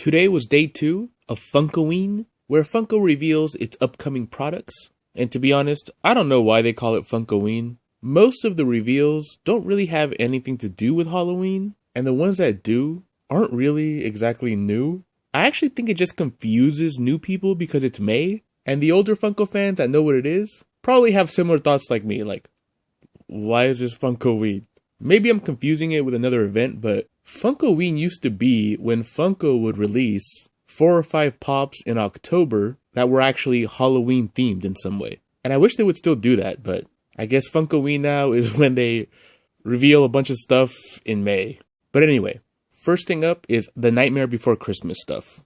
Today was day 2 of Funkoween, where Funko reveals its upcoming products. And to be honest, I don't know why they call it Funkoween. Most of the reveals don't really have anything to do with Halloween, and the ones that do aren't really exactly new. I actually think it just confuses new people because it's May, and the older Funko fans that know what it is probably have similar thoughts like me, like, why is this Funkoween? Maybe I'm confusing it with another event, but Funkoween used to be when Funko would release 4 or 5 pops in October that were actually Halloween themed in some way. And I wish they would still do that, but I guess Funkoween now is when they reveal a bunch of stuff in May. But anyway, first thing up is the Nightmare Before Christmas stuff.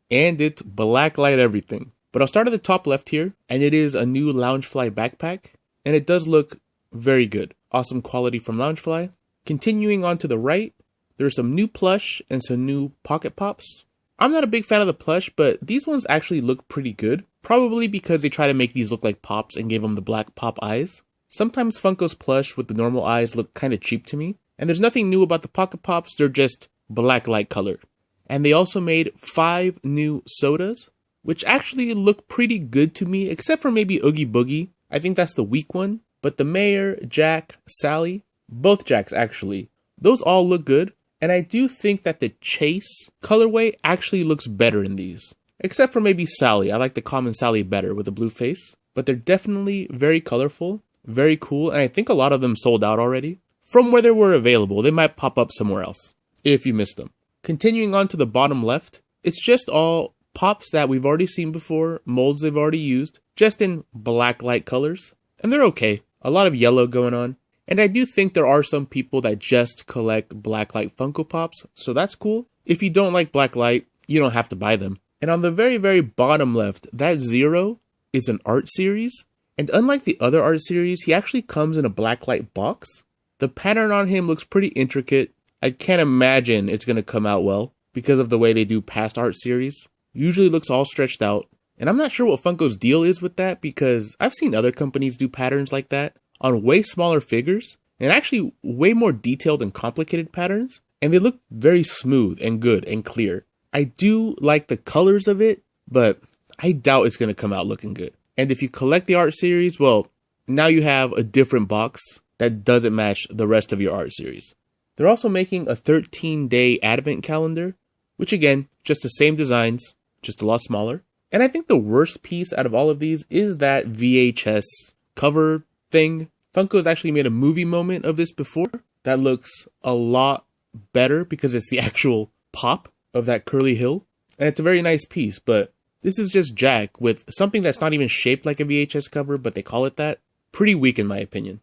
And it's blacklight everything. But I'll start at the top left here, and it is a new Loungefly backpack, and it does look very good. Awesome quality from Loungefly. Continuing on to the right, there's some new plush and some new pocket pops. I'm not a big fan of the plush, but these ones actually look pretty good. Probably because they try to make these look like pops and gave them the black pop eyes. Sometimes Funko's plush with the normal eyes look kind of cheap to me. And there's nothing new about the pocket pops, they're just black light colored. And they also made 5 new sodas, which actually look pretty good to me, except for maybe Oogie Boogie. I think that's the weak one. But the Mayor, Jack, Sally, both Jacks actually, those all look good. And I do think that the Chase colorway actually looks better in these. Except for maybe Sally. I like the common Sally better with the blue face. But they're definitely very colorful, very cool, and I think a lot of them sold out already. From where they were available, they might pop up somewhere else, if you missed them. Continuing on to the bottom left, it's just all pops that we've already seen before, molds they've already used, just in black light colors. And they're okay. A lot of yellow going on. And I do think there are some people that just collect blacklight Funko Pops, so that's cool. If you don't like blacklight, you don't have to buy them. And on the very, very bottom left, that Zero is an art series. And unlike the other art series, he actually comes in a blacklight box. The pattern on him looks pretty intricate. I can't imagine it's going to come out well because of the way they do past art series. Usually looks all stretched out. And I'm not sure what Funko's deal is with that because I've seen other companies do patterns like that on way smaller figures and actually way more detailed and complicated patterns. And they look very smooth and good and clear. I do like the colors of it, but I doubt it's going to come out looking good. And if you collect the art series, well, now you have a different box that doesn't match the rest of your art series. They're also making a 13-day advent calendar, which again, just the same designs, just a lot smaller. And I think the worst piece out of all of these is that VHS cover thing. Funko's actually made a movie moment of this before. That looks a lot better because it's the actual pop of that curly hill. And it's a very nice piece, but this is just Jack with something that's not even shaped like a VHS cover, but they call it that. Pretty weak in my opinion.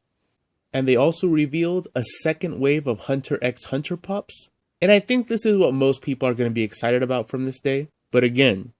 And they also revealed a second wave of Hunter x Hunter Pops. And I think this is what most people are going to be excited about from this day. But again,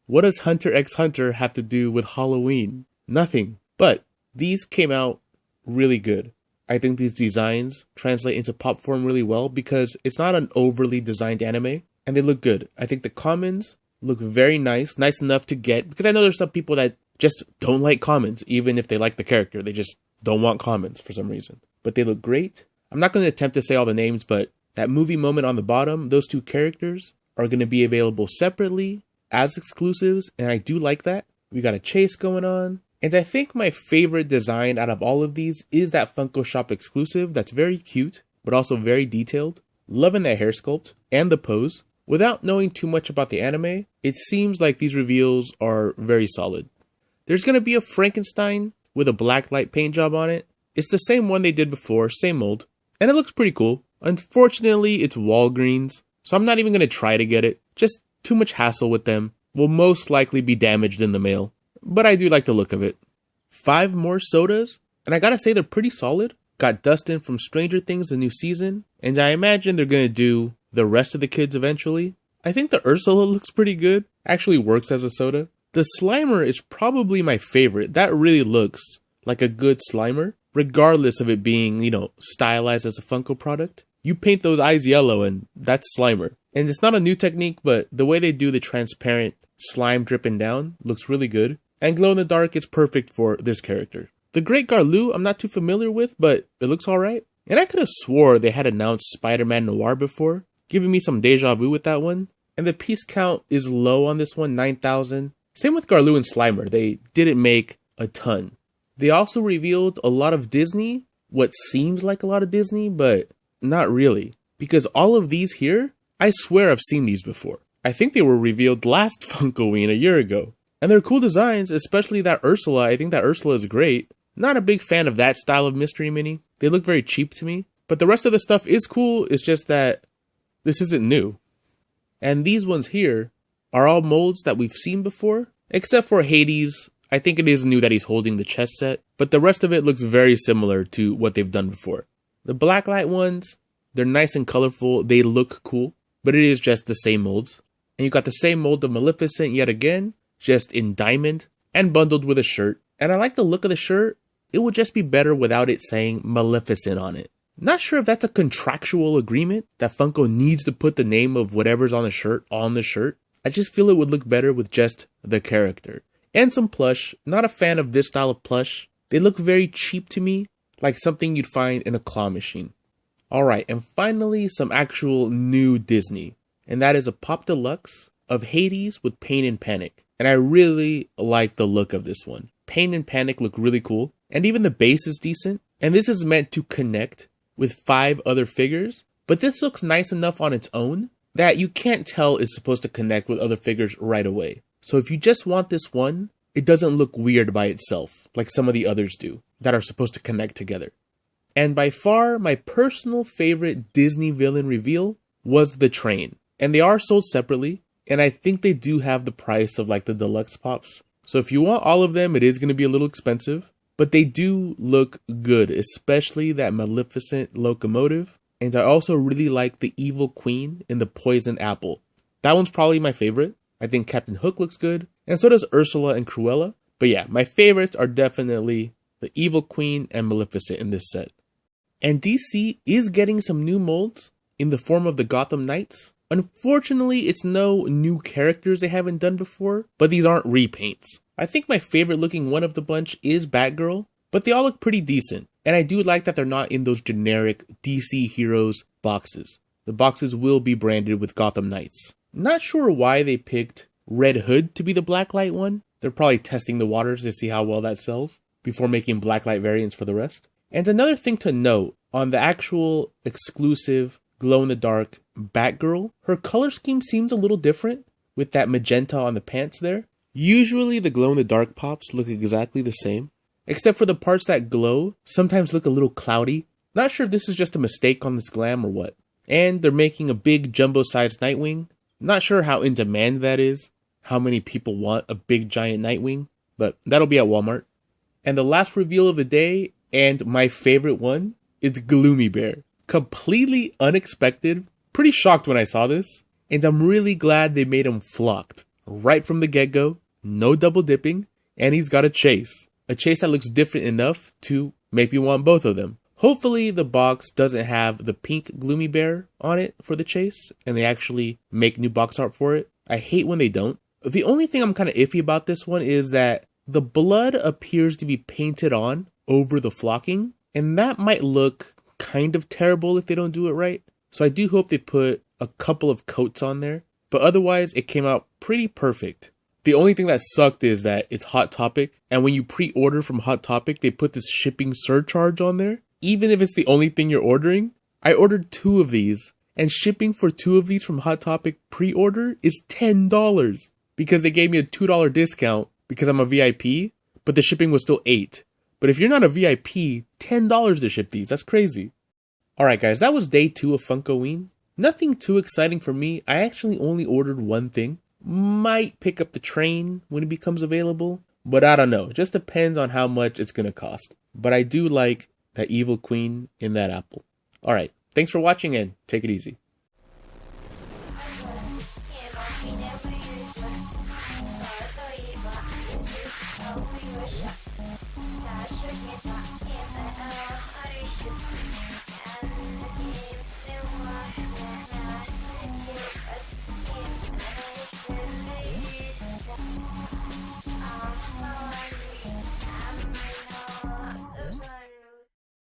what does Hunter x Hunter have to do with Halloween? Nothing. But these came out really good. I think these designs translate into pop form really well because it's not an overly designed anime and they look good. I think the commons look very nice enough to get, because I know there's some people that just don't like commons even if they like the character. They just don't want commons for some reason. But they look great. I'm not going to attempt to say all the names, but that movie moment on the bottom, those 2 characters are going to be available separately as exclusives, and I do like that. We got a chase going on. And I think my favorite design out of all of these is that Funko Shop exclusive that's very cute, but also very detailed. Loving that hair sculpt and the pose. Without knowing too much about the anime, it seems like these reveals are very solid. There's going to be a Frankenstein with a black light paint job on it. It's the same one they did before, same mold, and it looks pretty cool. Unfortunately, it's Walgreens, so I'm not even going to try to get it. Just too much hassle with them. Will most likely be damaged in the mail. But I do like the look of it. 5 more sodas, and I gotta say they're pretty solid. Got Dustin from Stranger Things the new season, and I imagine they're gonna do the rest of the kids eventually. I think the Ursula looks pretty good. Actually works as a soda. The Slimer is probably my favorite. That really looks like a good Slimer, regardless of it being, stylized as a Funko product. You paint those eyes yellow and that's Slimer. And it's not a new technique, but the way they do the transparent slime dripping down looks really good. And glow in the dark is perfect for this character. The Great Garloo I'm not too familiar with, but it looks alright. And I could have swore they had announced Spider-Man Noir before, giving me some deja vu with that one. And the piece count is low on this one, 9,000. Same with Garloo and Slimer, they didn't make a ton. They also revealed a lot of Disney, what seems like a lot of Disney, but not really. Because all of these here, I swear I've seen these before. I think they were revealed last Funkoween a year ago. And they're cool designs, especially that Ursula. I think that Ursula is great. Not a big fan of that style of mystery mini. They look very cheap to me. But the rest of the stuff is cool, it's just that this isn't new. And these ones here are all molds that we've seen before, except for Hades. I think it is new that he's holding the chess set, but the rest of it looks very similar to what they've done before. The blacklight ones, they're nice and colorful, they look cool, but it is just the same molds. And you got the same mold of Maleficent yet again, just in diamond, and bundled with a shirt. And I like the look of the shirt. It would just be better without it saying Maleficent on it. Not sure if that's a contractual agreement, that Funko needs to put the name of whatever's on the shirt. I just feel it would look better with just the character. And some plush. Not a fan of this style of plush. They look very cheap to me, like something you'd find in a claw machine. Alright, and finally some actual new Disney. And that is a Pop Deluxe of Hades with Pain and Panic. And I really like the look of this one. Pain and Panic look really cool. And even the base is decent. And this is meant to connect with 5 other figures. But this looks nice enough on its own that you can't tell it's supposed to connect with other figures right away. So if you just want this one, it doesn't look weird by itself, like some of the others do, that are supposed to connect together. And by far, my personal favorite Disney villain reveal was the train. And they are sold separately, and I think they do have the price of like the deluxe pops. So if you want all of them, it is going to be a little expensive, but they do look good, especially that Maleficent locomotive. And I also really like the Evil Queen in the Poison Apple. That one's probably my favorite. I think Captain Hook looks good, and so does Ursula and Cruella. But yeah, my favorites are definitely the Evil Queen and Maleficent in this set. And DC is getting some new molds in the form of the Gotham Knights. Unfortunately, it's no new characters they haven't done before, but these aren't repaints. I think my favorite looking one of the bunch is Batgirl, but they all look pretty decent. And I do like that they're not in those generic DC Heroes boxes. The boxes will be branded with Gotham Knights. Not sure why they picked Red Hood to be the blacklight one. They're probably testing the waters to see how well that sells before making blacklight variants for the rest. And another thing to note, on the actual exclusive glow-in-the-dark Batgirl, her color scheme seems a little different with that magenta on the pants there. Usually the glow-in-the-dark pops look exactly the same, except for the parts that glow sometimes look a little cloudy. Not sure if this is just a mistake on this glam or what. And they're making a big jumbo-sized Nightwing. Not sure how in demand that is, how many people want a big giant Nightwing, but that'll be at Walmart. And the last reveal of the day, and my favorite one, is Gloomy Bear. Completely unexpected, pretty shocked when I saw this, and I'm really glad they made him flocked. Right from the get-go, no double dipping, and he's got a chase. A chase that looks different enough to make me want both of them. Hopefully the box doesn't have the pink Gloomy Bear on it for the chase, and they actually make new box art for it. I hate when they don't. The only thing I'm kind of iffy about this one is that the blood appears to be painted on over the flocking, and that might look kind of terrible if they don't do it right. So I do hope they put a couple of coats on there, but otherwise it came out pretty perfect. The only thing that sucked is that it's Hot Topic, and when you pre-order from Hot Topic, they put this shipping surcharge on there. Even if it's the only thing you're ordering, I ordered 2 of these, and shipping for 2 of these from Hot Topic pre-order is $10 because they gave me a $2 discount because I'm a VIP, but the shipping was still $8. But if you're not a VIP, $10 to ship these. That's crazy. Alright guys, that was day 2 of Funkoween. Nothing too exciting for me. I actually only ordered one thing. Might pick up the train when it becomes available, but I don't know. It just depends on how much it's going to cost. But I do like that Evil Queen in that apple. Alright, thanks for watching and take it easy.